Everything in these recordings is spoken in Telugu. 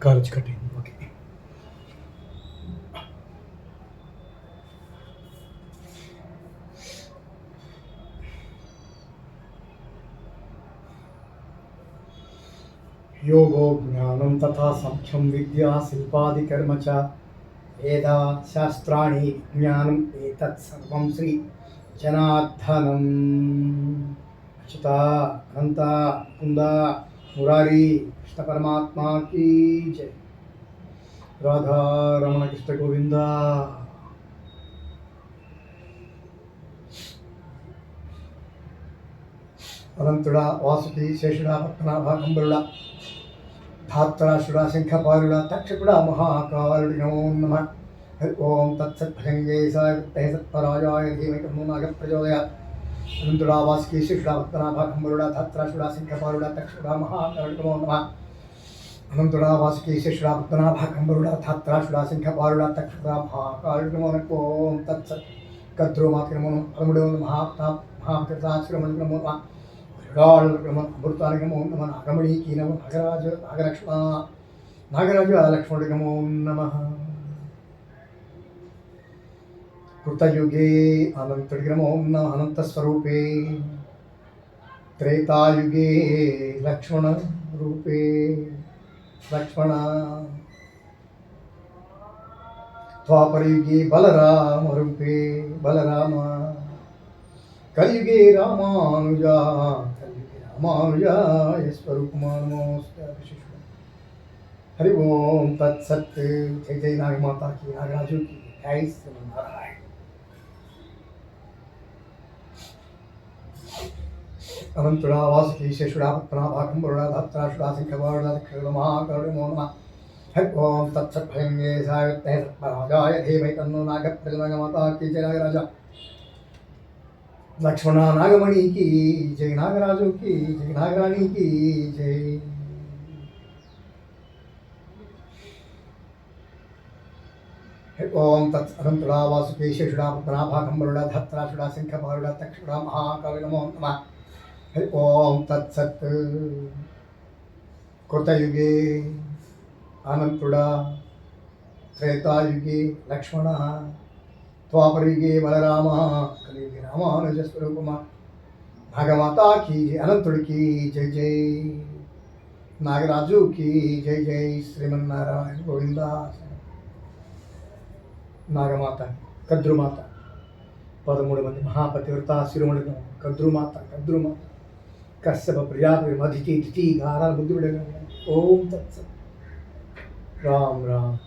కాలేజ్ కట్టింది. ఓకే. యోగో జ్ఞానం తథా సంఖ్యం విద్యా శిల్పాది కర్మ చ వేద శాస్త్రాణి జ్ఞానం ఏతత్ సర్వం శ్రీ జనార్దనం. అచ్యుత అనంత కుంద మురారి కృష్ణ పరమాత్మా కీ జై. రాధా రమణ కృష్ణ గోవింద. అనంతుడా వాసుకి శేషుడా పద్మనాభ కంబరుడా ధాత్రాసుడా శంఖపాలుడా తక్షకుడా మహాకాలుడి నమో నమః. హరి ఓం తత్సత్భజంగే సాయ సత్పరాజాయ ధీమహి నాగ ప్రచోదయాత్. అనంతుడా వాసుకి శేషుడా పద్మనాభ కంబరుడా ధాత్రాసుడా శంఖపాలుడా తక్షకుడా మహాకాలుడి నమో నమః. అనంతుడా వాసుకి శేషుడా పద్మనాభ కంబరుడా ధాత్రాసుడా శంఖపాలుడా తక్షకుడా మహాకాలుడి నమో నమః. ఓం తత్సత్. కద్రోమాతి నమో నమః. పదముడు మహాప్రతాశ్రమణ నమో నమః. అమృతానికి నమో నమ. నాగమణికి నమ. నాగరాజు లక్ష్మణుడికి నమో నమ. కృతయుగే అనంతుడికి నమో నమ. అనంతస్వరూపే త్రేతాయుగే లక్ష్మణ రూపే లక్ష్మణ. ద్వాపరయుగే బలరామ రూపే బలరామ. కలియుగే రామానుజా రామానుజాయ స్వరూపమానమోస్తే. హరి ఓం తత్సత్. జై జై నాగమాతాకి నాగరాజుకి జై శ్రీమన్నారాయణ. అనంతుడా వాసుకి శేషుడా పద్మనాభ కంబరుడా ధాత్రాసుడా శంఖపాలుడా దక్షిణ మహాకరుడు నమో నమః. హరి ఓం తత్సత్. భయంగే సాయత్తే సత్పరాజాయ ధీమహి తన్నో నాగ ప్రచోదయాత్. జై నాగరాజ లక్ష్మణ నాగమణికి జై. నాగరాజుకి జై. నాగరాణికి జై. ఓం తత్. అనంతుడా వాసుకి శేషుడా పద్మనాభ కంబరుడా ధాత్రాసుడా శంఖపాలుడా తక్షకుడా మహాకాలుడి నమో నమః. హరి ఓం తత్సత్. కృతయుగే అనంతుడా త్రేతాయుగే లక్ష్మణ. ద్వాపరయుగే బలరామ. కలియుగే రామానుజ స్వరూపమా. నాగమాతాకి అనంతుడికి జై జై. నాగరాజుకి జై జై శ్రీమన్నారాయణ గోవింద. నాగమాత కద్రుమాత 13 మంది మహాపతివ్రత శిరోమణి కద్రుమాత. కద్రుమాత కశ్యప ప్రజాపతి మధితి దితి గారా బుద్ధుడు. ఓం తత్సత్. రామ్ రామ్.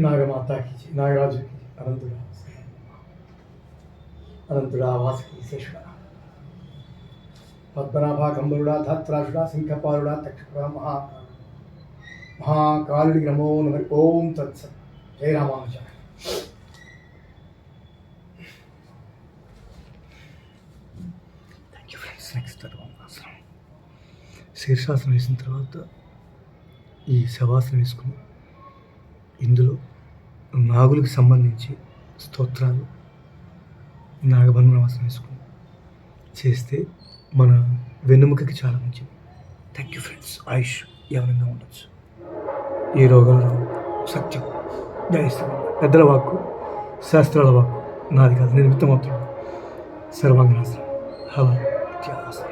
నాగమాతాకి నాగరాజుకి అనంతుడా అనంతుడా వాసుకి శేషుడా పద్మనాభ కంబరుడా ధాత్రాసుడా శంఖపాలుడా తక్షకుడా మహాకాలుడికి నమో నమః. ఓం తత్సత్. జై Ramanuja. Thank you friends. Next శీర్షాసనం వేసిన తర్వాత ఈ శవాసనం వేసుకుని ఇందులో నాగులకు సంబంధించి స్తోత్రాలు నాగబంధనవాసన వేసుకుని చేస్తే మన వెన్నుముకకి చాలా మంచిది. Thank you friends. ఆయుష్ ఎవరైనా ఉండొచ్చు, ఏ రోగాలు రావు. సత్యం. జై శ్రీరామ్. పెద్దల వాక్కు, శాస్త్రాల వాక్కు నాది కాదు. నేను నిమిత్తమాత్రుడు. సర్వాంగనాశనం. హలో.